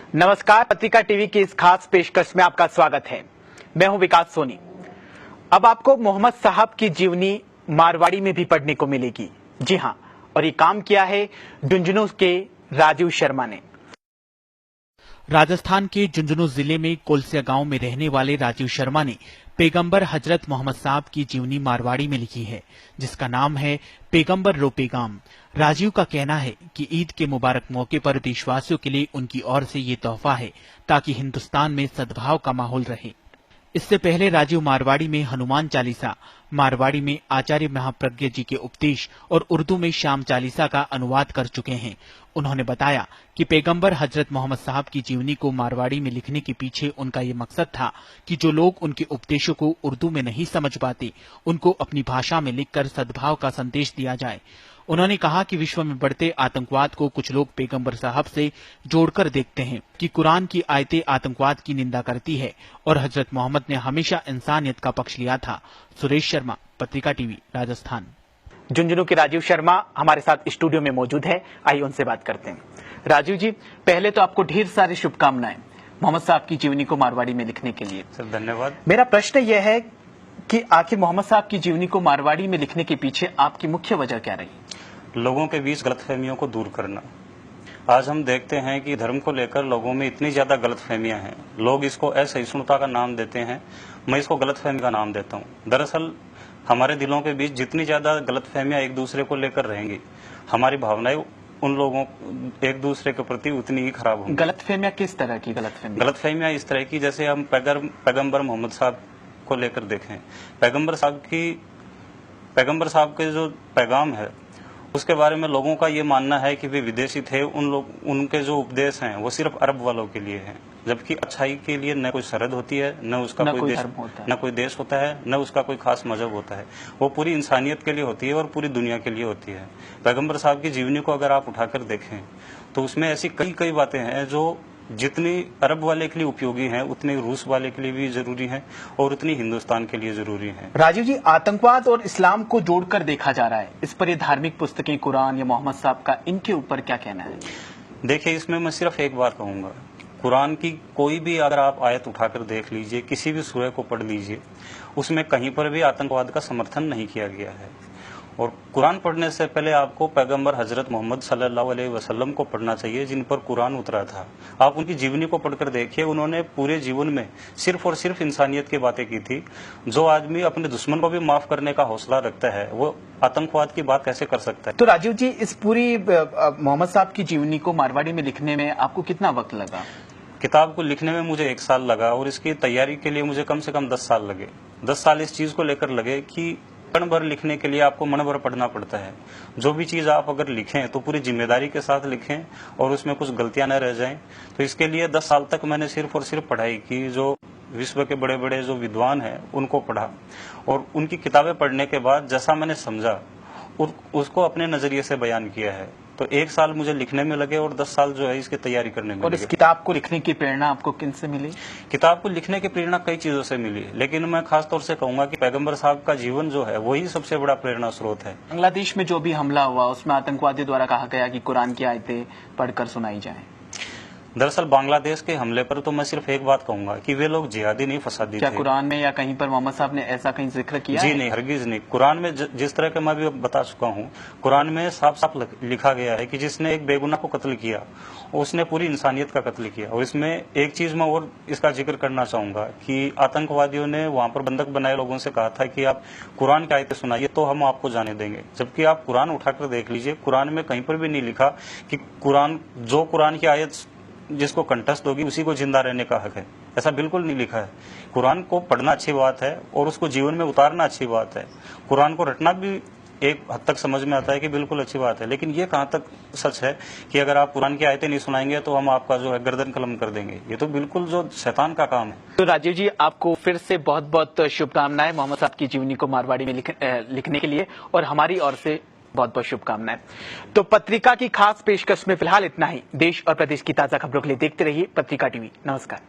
नमस्कार, पत्रिका टीवी की इस खास पेशकश में आपका स्वागत है। मैं हूं विकास सोनी। अब आपको मोहम्मद साहब की जीवनी मारवाड़ी में भी पढ़ने को मिलेगी। जी हां, और ये काम किया है झुंझुनू के राजीव शर्मा ने। राजस्थान के झुंझुनू जिले में कोलसिया गांव में रहने वाले राजीव शर्मा ने पैगंबर हजरत मोहम्मद साहब की जीवनी मारवाड़ी में लिखी है, जिसका नाम है पैगंबर रो पैगाम। राजीव का कहना है कि ईद के मुबारक मौके पर देशवासियों के लिए उनकी ओर से ये तोहफा है ताकि हिंदुस्तान में सद्भाव का माहौल रहे। इससे पहले राजीव मारवाड़ी में हनुमान चालीसा, मारवाड़ी में आचार्य महाप्रज्ञ जी के उपदेश और उर्दू में शाम चालीसा का अनुवाद कर चुके हैं। उन्होंने बताया कि पैगंबर हजरत मोहम्मद साहब की जीवनी को मारवाड़ी में लिखने के पीछे उनका ये मकसद था कि जो लोग उनके उपदेशों को उर्दू में नहीं समझ पाते, उनको अपनी भाषा में लिखकर सद्भाव का संदेश दिया जाए। उन्होंने कहा कि विश्व में बढ़ते आतंकवाद को कुछ लोग पैगंबर साहब से जोड़कर देखते हैं कि कुरान की आयतें आतंकवाद की निंदा करती है और हजरत मोहम्मद ने हमेशा इंसानियत का पक्ष लिया था। सुरेश शर्मा, पत्रिका टीवी, राजस्थान। झुंझुनू के राजीव शर्मा हमारे साथ स्टूडियो में मौजूद है। आइए उनसे बात करते हैं। राजीव जी, पहले तो आपको ढेर सारी शुभकामनाएं मोहम्मद साहब की जीवनी को मारवाड़ी में लिखने के लिए। सर धन्यवाद। मेरा प्रश्न यह है कि आखिर मोहम्मद साहब की जीवनी को मारवाड़ी में लिखने के पीछे आपकी मुख्य वजह क्या रही? लोगों के बीच गलतफहमियों को दूर करना। आज हम देखते हैं कि धर्म को लेकर लोगों में इतनी ज्यादा गलतफहमियां हैं। लोग इसको असहिष्णुता का नाम देते हैं, मैं इसको गलतफहमी का नाम देता हूं। दरअसल हमारे दिलों के बीच जितनी ज्यादा गलतफहमियां एक दूसरे को लेकर रहेंगी, हमारी भावनाएं उन लोगों एक दूसरे के प्रति उतनी ही खराब होंगी। गलतफहमियां किस तरह की? गलतफहमियां इस तरह की, जैसे हम पैगंबर मोहम्मद साहब को लेकर देखें। पैगंबर साहब के जो पैगाम है उसके बारे में लोगों का ये मानना है कि वे विदेशी थे। उनके जो उपदेश हैं वो सिर्फ अरब वालों के लिए हैं, जबकि अच्छाई के लिए न कोई सरहद होती है, न उसका कोई देश होता है, न उसका कोई खास मजहब होता है। वो पूरी इंसानियत के लिए होती है और पूरी दुनिया के लिए होती है। पैगंबर साहब की जीवनी को अगर आप उठाकर देखें तो उसमें ऐसी कई बातें हैं जो जितनी अरब वाले के लिए उपयोगी हैं उतनी रूस वाले के लिए भी जरूरी हैं और उतनी हिंदुस्तान के लिए जरूरी हैं। राजीव जी, आतंकवाद और इस्लाम को जोड़कर देखा जा रहा है, इस पर ये धार्मिक पुस्तकें, कुरान या मोहम्मद साहब का, इनके ऊपर क्या कहना है? देखिए, इसमें मैं सिर्फ एक बात कहूंगा, कुरान की कोई भी अगर आप आयत उठाकर देख लीजिए, किसी भी सूरह को पढ़ लीजिए, उसमें कहीं पर भी आतंकवाद का समर्थन नहीं किया गया है। और कुरान पढ़ने से पहले आपको पैगंबर हजरत मोहम्मद सल्लल्लाहु अलैहि वसल्लम को पढ़ना चाहिए, जिन पर कुरान उतरा था। आप उनकी जीवनी को पढ़कर देखिए, उन्होंने पूरे जीवन में सिर्फ और सिर्फ इंसानियत की बातें की थी। जो आदमी अपने दुश्मन को भी माफ करने का हौसला रखता है, वो आतंकवाद की बात कैसे कर सकता है? तो राजीव जी, इस पूरी मोहम्मद साहब की जीवनी को मारवाड़ी में लिखने में आपको कितना वक्त लगा? किताब को लिखने में मुझे 1 साल लगा और इसकी तैयारी के लिए मुझे कम से कम 10 साल लगे। 10 साल इस चीज को लेकर लगे कि क्षण भर लिखने के लिए आपको मन भर पढ़ना पड़ता है। जो भी चीज आप अगर लिखें तो पूरी जिम्मेदारी के साथ लिखें और उसमें कुछ गलतियां न रह जाएं। तो इसके लिए 10 साल तक मैंने सिर्फ और सिर्फ पढ़ाई की। जो विश्व के बड़े बड़े जो विद्वान हैं उनको पढ़ा और उनकी किताबें पढ़ने के बाद जैसा मैंने समझा उसको अपने नजरिए से बयान किया है। तो 1 साल मुझे लिखने में लगे और 10 साल जो है इसकी तैयारी करने में और लगे। इस किताब को लिखने की प्रेरणा आपको किन से मिली? किताब को लिखने की प्रेरणा कई चीजों से मिली, लेकिन मैं खास तौर से कहूंगा कि पैगंबर साहब का जीवन जो है वही सबसे बड़ा प्रेरणा स्रोत है। बांग्लादेश में जो भी हमला हुआ उसमें आतंकवादियों द्वारा कहा गया कि कुरान की आयतें पढ़कर सुनाई जाए। दरअसल बांग्लादेश के हमले पर तो मैं सिर्फ एक बात कहूंगा कि वे लोग जिहादी नहीं, फसादी थे। क्या कुरान में या कहीं पर मोहम्मद साहब ने ऐसा कहीं जिक्र किया? जी नहीं, हरगिज नहीं। कुरान में जिस तरह के मैं भी बता चुका हूँ, कुरान में साफ साफ लिखा गया है कि जिसने एक बेगुनाह को कत्ल किया उसने पूरी इंसानियत का कत्ल किया। और इसमें एक चीज मैं और इसका जिक्र करना चाहूंगा कि आतंकवादियों ने वहां पर बंधक बनाए लोगों से कहा था कि आप कुरान की आयतें सुनाइए तो हम आपको जाने देंगे। जबकि आप कुरान उठाकर देख लीजिए, कुरान में कहीं पर भी नहीं लिखा कि कुरान की आयत जिसको कंठस्थ होगी उसी को जिंदा रहने का हक है। ऐसा बिल्कुल नहीं लिखा है। कुरान को पढ़ना अच्छी बात है और उसको जीवन में उतारना अच्छी बात है। कुरान को रटना भी एक हद तक समझ में आता है कि बिल्कुल अच्छी बात है, लेकिन ये कहाँ तक सच है कि अगर आप कुरान की आयतें नहीं सुनाएंगे तो हम आपका जो है गर्दन कलम कर देंगे। ये तो बिल्कुल जो शैतान का काम है। तो राजीव जी, आपको फिर से बहुत बहुत शुभकामनाएं मोहम्मद साहब की जीवनी को मारवाड़ी में लिखने के लिए, और हमारी ओर से बहुत बहुत शुभकामनाएं। तो पत्रिका की खास पेशकश में फिलहाल इतना ही। देश और प्रदेश की ताजा खबरों के लिए देखते रहिए पत्रिका टीवी। नमस्कार।